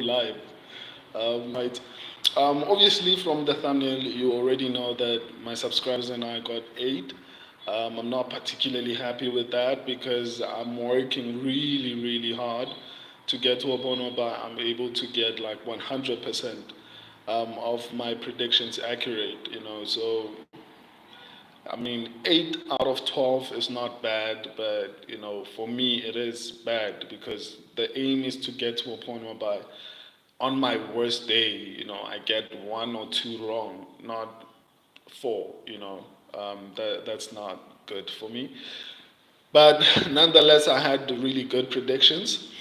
live. Right. Obviously, from the thumbnail, you already know that my subscribers and I got 8. I'm not particularly happy with that because I'm working really, really hard to get to a point where I'm able to get like 100% of my predictions accurate. So I mean, 8 out of 12 is not bad, but for me, it is bad because the aim is to get to a point whereby on my worst day, I get one or two wrong, not four. That's not good for me. But nonetheless, I had really good predictions,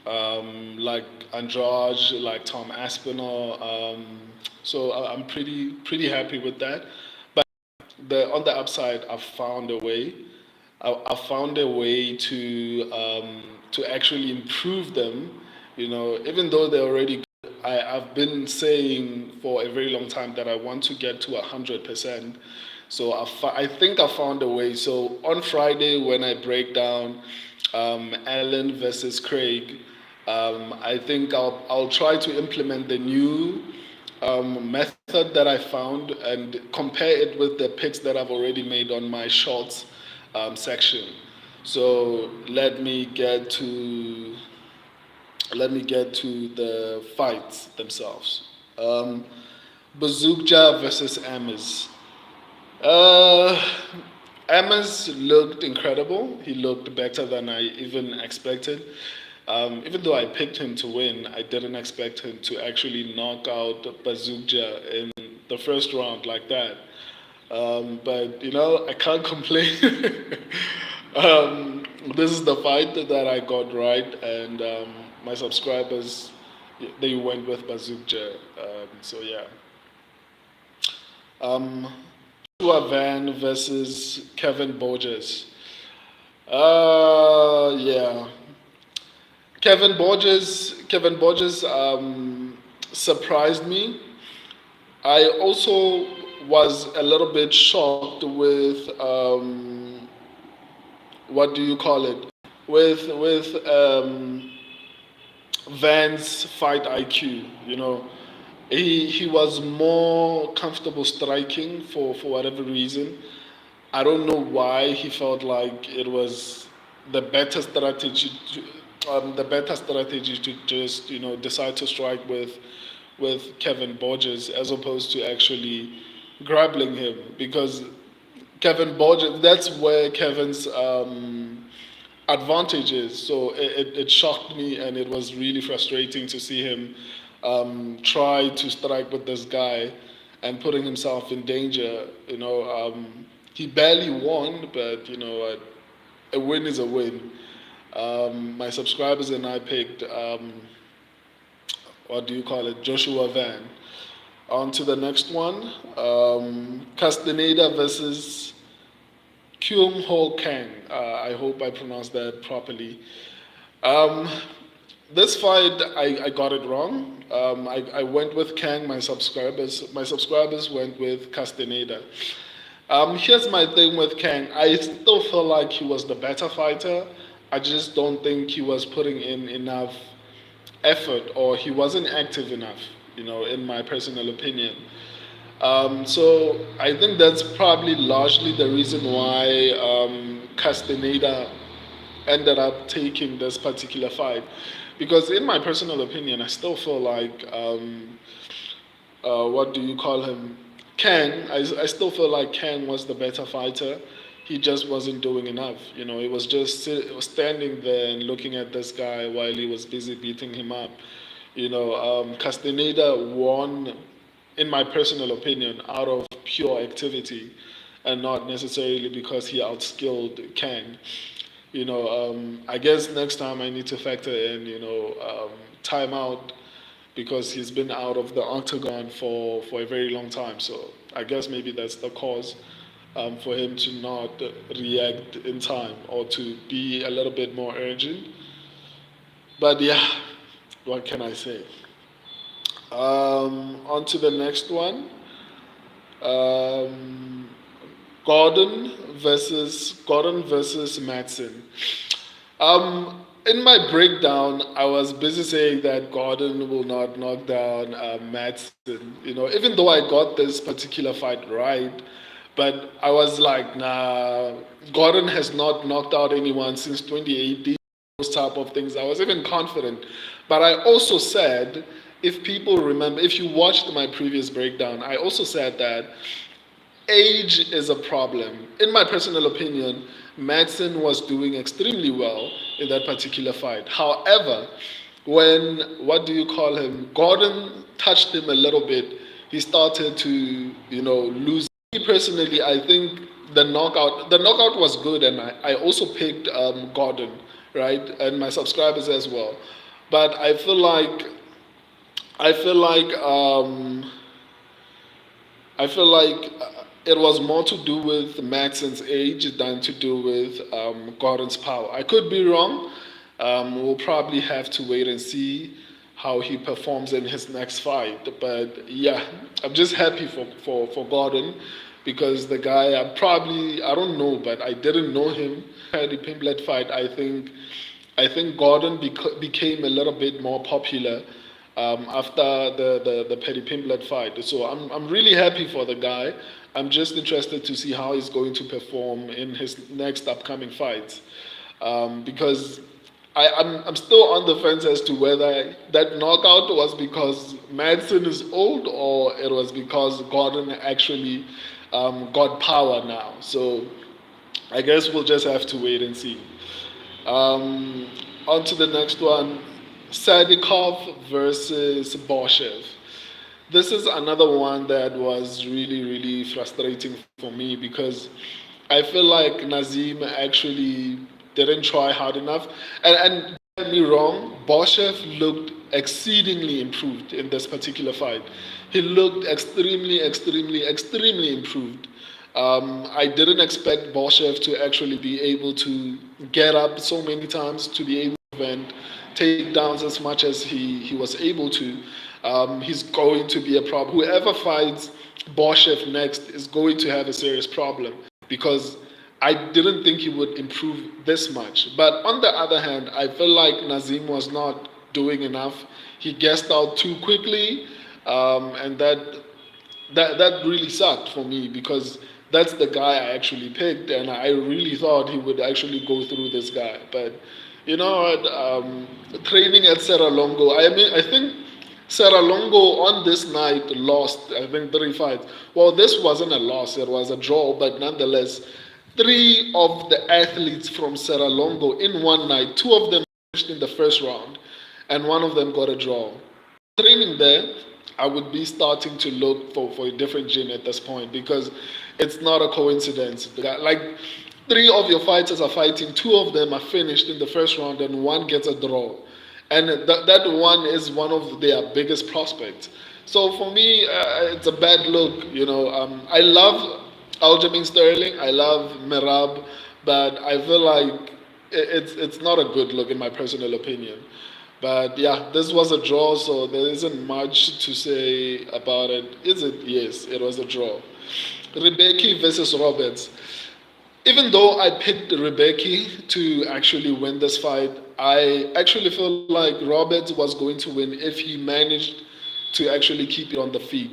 like Andrade, like Tom Aspinall. So I'm pretty happy with that. On the upside, I've found a way. I found a way to actually improve them. Even though they're already good, I've been saying for a very long time that I want to get to 100%. So I think I found a way. So on Friday when I break down Allen versus Craig, I think I'll try to implement the new method that I found and compare it with the picks that I've already made on my shorts section. So let me get to the fights themselves. Um, Bazooka versus Amos. Uh, Amos looked incredible. He looked better than I even expected. Even though I picked him to win, I didn't expect him to actually knock out Bazooka in the first round like that. But I can't complain. This is the fight that I got right, and my subscribers they went with Bazooka. So yeah. Um, Joshua Van versus Kevin Borges. Yeah. Kevin Borges surprised me. I also was a little bit shocked with what do you call it? With Van's fight IQ. He was more comfortable striking for whatever reason. I don't know why he felt like it was the better strategy to just decide to strike with Kevin Borges as opposed to actually grappling him because Kevin Borges, that's where Kevin's advantage is. So it shocked me and it was really frustrating to see him try to strike with this guy and putting himself in danger. He barely won, but a win is a win. My subscribers and I picked, what do you call it, Joshua Van. On to the next one, Castaneda versus Kyung Ho Kang. I hope I pronounced that properly. Um, this fight, I got it wrong. I went with Kang. My subscribers went with Castaneda. Here's my thing with Kang. I still feel like he was the better fighter. I just don't think he was putting in enough effort or he wasn't active enough, in my personal opinion. So I think that's probably largely the reason why Castaneda ended up taking this particular fight. Because in my personal opinion, I still feel like what do you call him? Kang, I still feel like Kang was the better fighter. He just wasn't doing enough. He was just standing there and looking at this guy while he was busy beating him up. Castaneda won, in my personal opinion, out of pure activity and not necessarily because he outskilled Kang. I guess next time I need to factor in, timeout because he's been out of the octagon for a very long time. So I guess maybe that's the cause for him to not react in time or to be a little bit more urgent. But yeah, what can I say? On to the next one. Um, Gordon versus Madsen. Um, in my breakdown, I was busy saying that Gordon will not knock down Madsen. Even though I got this particular fight right, but I was like, nah, Gordon has not knocked out anyone since 2018. Those type of things. I was even confident, but I also said, if people remember, if you watched my previous breakdown, I also said that age is a problem. In my personal opinion, Madsen was doing extremely well in that particular fight. However, when, what do you call him, Gordon touched him a little bit, he started to, lose. Me personally, I think the knockout was good, and I also picked Gordon, right, and my subscribers as well. But I feel like it was more to do with Maxon's age than to do with Gordon's power. I could be wrong. We'll probably have to wait and see how he performs in his next fight. But yeah, I'm just happy for Gordon because the guy, I don't know, but I didn't know him. Had the Pimblet fight, I think Gordon became a little bit more popular after the Paddy Pimblett fight. So I'm really happy for the guy. I'm just interested to see how he's going to perform in his next upcoming fights. Because I'm still on the fence as to whether that knockout was because Madsen is old or it was because Gordon actually got power now. So I guess we'll just have to wait and see. Um, On to the next one, Sadikov versus Boshev. This is another one that was really, really frustrating for me because I feel like Nazim actually didn't try hard enough. And don't get me wrong, Boshev looked exceedingly improved in this particular fight. He looked extremely, extremely, extremely improved. I didn't expect Boshev to actually be able to get up so many times, to be able to prevent takedowns as much as he was able to. He's going to be a problem. Whoever fights Boshev next is going to have a serious problem because I didn't think he would improve this much. But on the other hand, I feel like Nazim was not doing enough. He gassed out too quickly, and that really sucked for me because that's the guy I actually picked, and I really thought he would actually go through this guy. But you know what? Training at Serra-Longo, I think Serra-Longo on this night lost, I think, 3 fights. Well, this wasn't a loss, it was a draw, but nonetheless, 3 of the athletes from Serra-Longo in one night, 2 of them finished in the first round, and one of them got a draw. Training there, I would be starting to look for a different gym at this point because it's not a coincidence. Like 3 of your fighters are fighting, 2 of them are finished in the first round, and one gets a draw. And that one is one of their biggest prospects. So for me, it's a bad look. I love Aljamain Sterling, I love Merab, but I feel like it's not a good look in my personal opinion. But yeah, this was a draw, so there isn't much to say about it. Is it? Yes, it was a draw. Rebecca versus Roberts. Even though I picked Rebecca to actually win this fight, I actually feel like Roberts was going to win if he managed to actually keep it on the feet.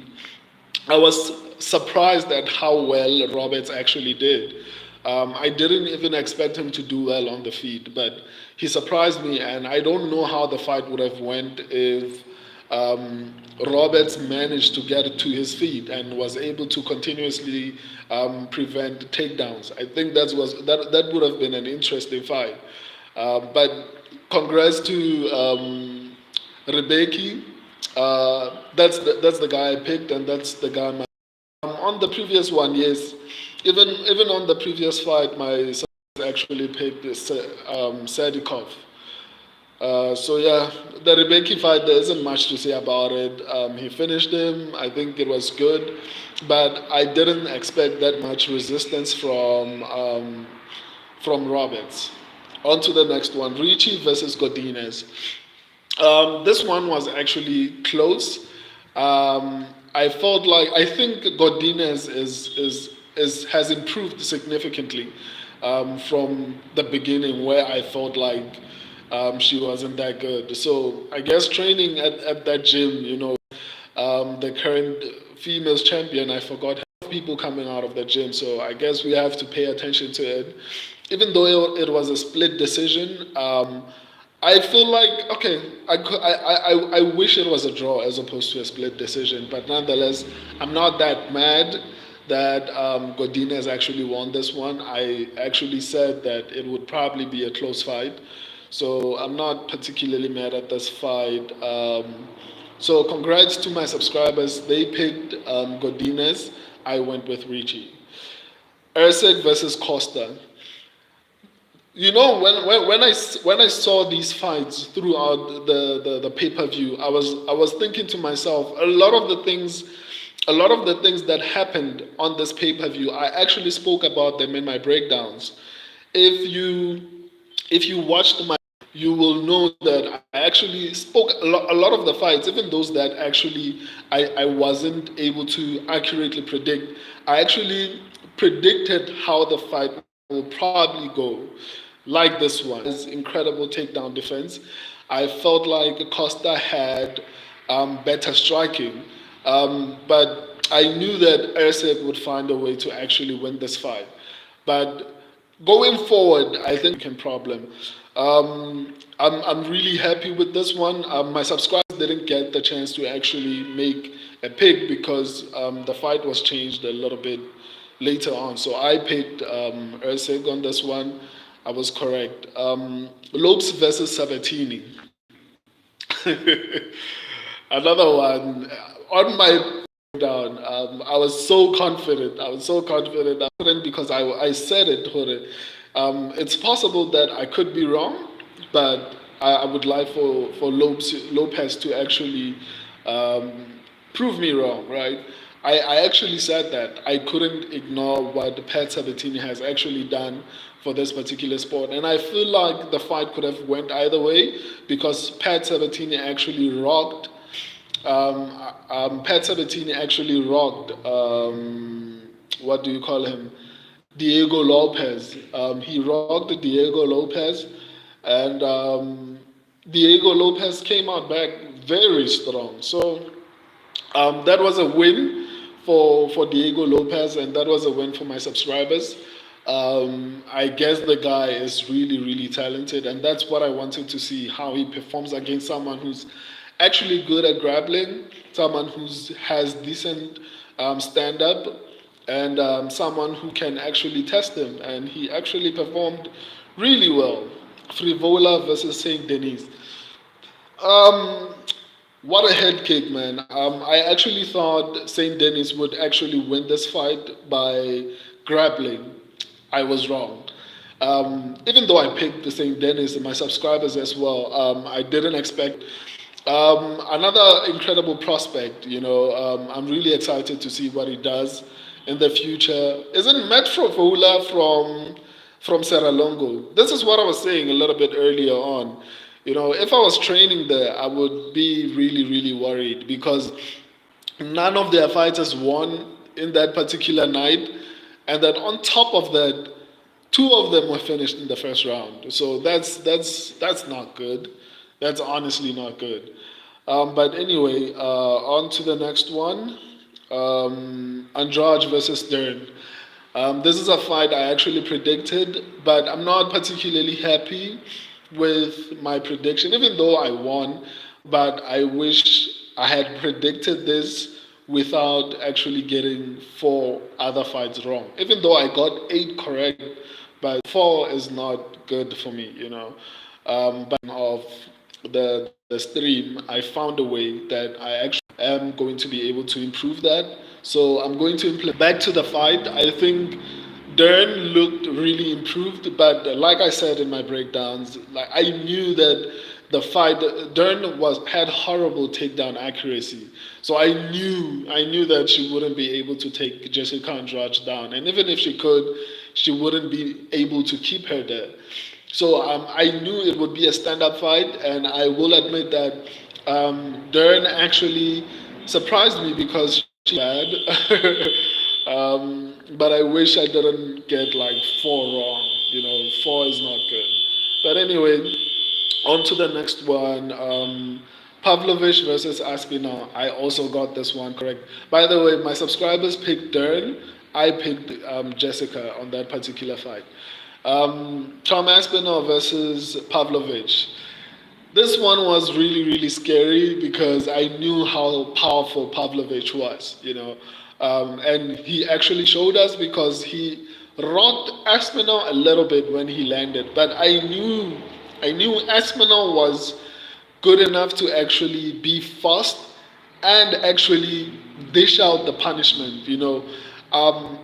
I was surprised at how well Roberts actually did. I didn't even expect him to do well on the feet, but he surprised me, and I don't know how the fight would have went if Roberts managed to get to his feet and was able to continuously prevent takedowns. I think that would have been an interesting fight. But congrats to Rebecca. That's the guy I picked, and that's the guy. On the previous one, yes, even on the previous fight, my son actually picked Sadikov. So yeah, the Rebecca fight, there isn't much to say about it. He finished him. I think it was good, but I didn't expect that much resistance from Roberts. On to the next one, Ricci versus Godinez. This one was actually close. I think Godinez has improved significantly from the beginning, where I felt like she wasn't that good. So I guess training at that gym, the current females champion, I forgot people coming out of the gym. So I guess we have to pay attention to it. Even though it was a split decision, I feel like okay. I wish it was a draw as opposed to a split decision, but nonetheless, I'm not that mad that Godinez actually won this one. I actually said that it would probably be a close fight, so I'm not particularly mad at this fight. So congrats to my subscribers. They picked Godinez. I went with Richie. Erceg versus Costa. When I saw these fights throughout the pay-per-view, I was thinking to myself, a lot of the things that happened on this pay-per-view, I actually spoke about them in my breakdowns. If you watched my, you will know that I actually spoke a lot of the fights, even those that actually I wasn't able to accurately predict. I actually predicted how the fight will probably go. Like this one, his incredible takedown defense. I felt like Costa had better striking, but I knew that Erceg would find a way to actually win this fight. But going forward, I think can problem. I'm really happy with this one. My subscribers didn't get the chance to actually make a pick because the fight was changed a little bit later on. So I picked Erceg on this one. I was correct. Lopes versus Sabatini. Another one on my down. I was so confident. I was so confident. I couldn't because I said it. It's possible that I could be wrong, but I would like for Lopez to actually um, prove me wrong, right? I actually said that I couldn't ignore what Pat Sabatini has actually done for this particular sport, and I feel like the fight could have went either way because Pat Sabatini actually rocked. Pat Sabatini actually rocked. What do you call him? Diego Lopez. He rocked Diego Lopez, and Diego Lopez came out back very strong. So that was a win for Diego Lopez, and that was a win for my subscribers. I guess the guy is really, really talented, and that's what I wanted to see how he performs against someone who's actually good at grappling, someone who has decent stand up, and someone who can actually test him. And he actually performed really well. Frivola versus Saint Denis. Um, what a head kick, man. I actually thought St. Denis would actually win this fight by grappling. I was wrong. Even though I picked the St. Denis and my subscribers as well, I didn't expect another incredible prospect. I'm really excited to see what he does in the future. Isn't Metro Vola from Serralongo? This is what I was saying a little bit earlier on. If I was training there, I would be really, really worried because none of their fighters won in that particular night, and then on top of that, two of them were finished in the first round. So that's not good. That's honestly not good. But anyway, on to the next one. Andrade versus Dern. This is a fight I actually predicted, but I'm not particularly happy with my prediction, even though I won. But I wish I had predicted this without actually getting four other fights wrong. Even though I got eight correct, but four is not good for me. But of the stream, I found a way that I actually am going to be able to improve that. So I'm going to implement back to the fight. I think Dern looked really improved, but like I said in my breakdowns, like I knew that the fight Dern was had horrible takedown accuracy. So I knew that she wouldn't be able to take Jessica Andrade down, and even if she could, she wouldn't be able to keep her there. So I knew it would be a stand-up fight, and I will admit that Dern actually surprised me because she bad. But I wish I didn't get like four wrong. Four is not good. But anyway, On to the next one. Pavlovich versus Aspinall. I also got this one correct. By the way, my subscribers picked Dern. I picked Jessica on that particular fight. Tom Aspinall versus Pavlovich. This one was really, really scary because I knew how powerful Pavlovich was, and he actually showed us because he rocked Aspinall a little bit when he landed, but I knew Aspinall was good enough to actually be fast and actually dish out the punishment.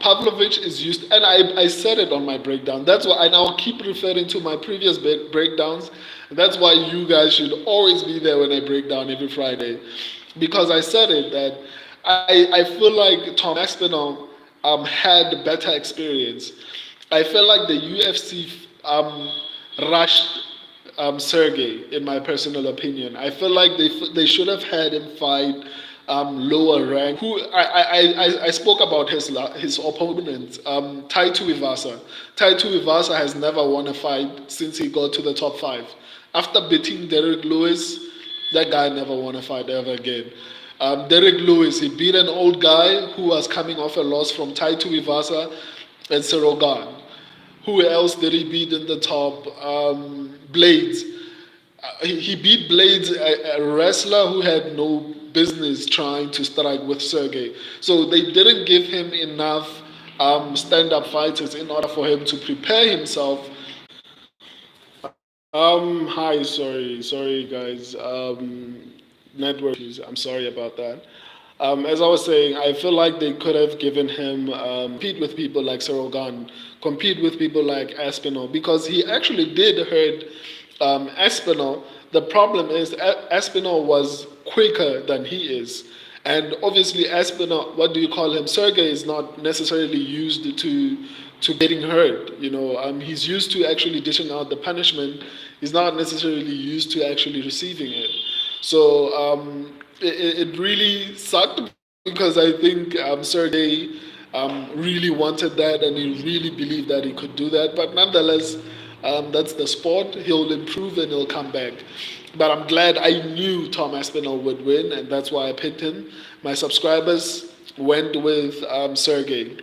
Pavlovich is used, and I said it on my breakdown. That's why I now keep referring to my previous breakdowns. That's why you guys should always be there when I break down every Friday, because I said it that I feel like Tom Aspinall had better experience. I feel like the UFC rushed Sergey, in my personal opinion. I feel like they should have had him fight lower rank. Who I spoke about his opponent, Tai Tuivasa. Tai Tuivasa has never won a fight since he got to the top five. After beating Derek Lewis, that guy never won a fight ever again. Derek Lewis, he beat an old guy who was coming off a loss from Tai Tuivasa and Cyril Gane. Who else did he beat in the top? Blades. He beat Blades, a wrestler who had no business trying to strike with Sergey. So they didn't give him enough stand-up fighters in order for him to prepare himself. Hi, sorry, guys. Network issues. I'm sorry about that. As I was saying, I feel like they could have given him compete with people like Cyril Gane, compete with people like Aspinall, because he actually did hurt Aspinall. The problem is Aspinall was quicker than he is. And obviously, Aspinall, what do you call him? Sergey is not necessarily used to getting hurt. He's used to actually dishing out the punishment. He's not necessarily used to actually receiving it. So it really sucked because I think Sergey really wanted that and he really believed that he could do that. But nonetheless, that's the sport. He'll improve and he'll come back. But I'm glad I knew Tom Aspinall would win, and that's why I picked him. My subscribers went with Sergey.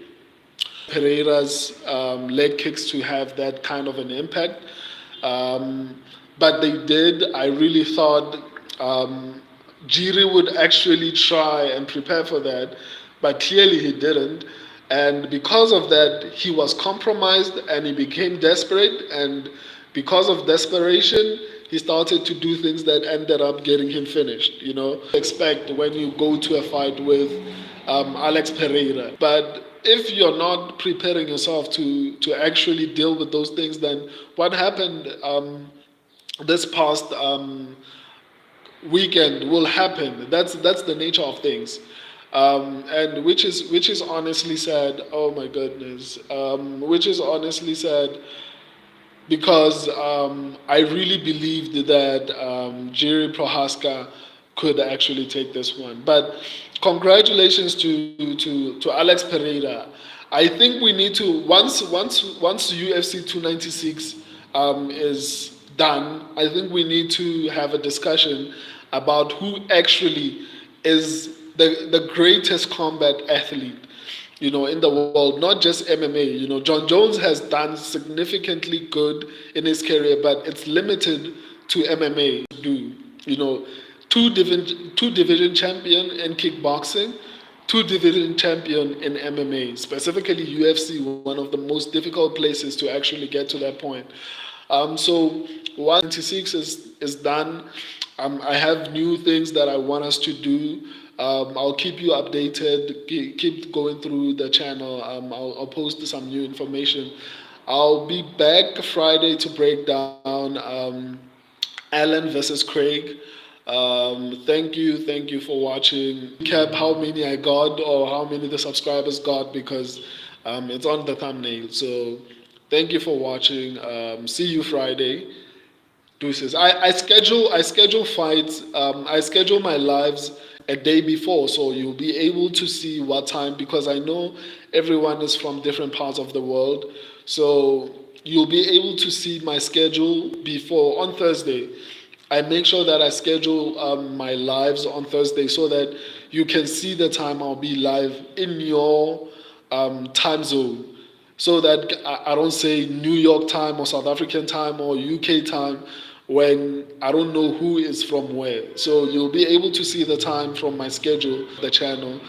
Pereira's leg kicks to have that kind of an impact. But they did. I really thought Jiri would actually try and prepare for that, but clearly he didn't. And because of that, he was compromised and he became desperate. And because of desperation, he started to do things that ended up getting him finished. Expect when you go to a fight with Alex Pereira. But if you're not preparing yourself to actually deal with those things, then what happened this past weekend will happen. That's the nature of things, and which is honestly sad. Oh my goodness, which is honestly sad because I really believed that Jiri Prohaska could actually take this one. But congratulations to Alex Pereira. I think we need to once UFC 296 is done. I think we need to have a discussion about who actually is the greatest combat athlete, in the world, not just MMA. John Jones has done significantly good in his career, but it's limited to MMA. Two division champion in kickboxing, two division champion in MMA, specifically UFC, one of the most difficult places to actually get to that point. So 196 is done. I have new things that I want us to do. I'll keep you updated. Keep going through the channel. I'll post some new information. I'll be back Friday to break down Allen versus Craig. Thank you for watching. Recap how many I got or how many the subscribers got because it's on the thumbnail. So thank you for watching. See you Friday. Deuces. I schedule fights. I schedule my lives a day before, so you'll be able to see what time because I know everyone is from different parts of the world. So you'll be able to see my schedule before on Thursday. I make sure that I schedule my lives on Thursday so that you can see the time I'll be live in your time zone. So that I don't say New York time or South African time or UK time when I don't know who is from where. So you'll be able to see the time from my schedule, the channel.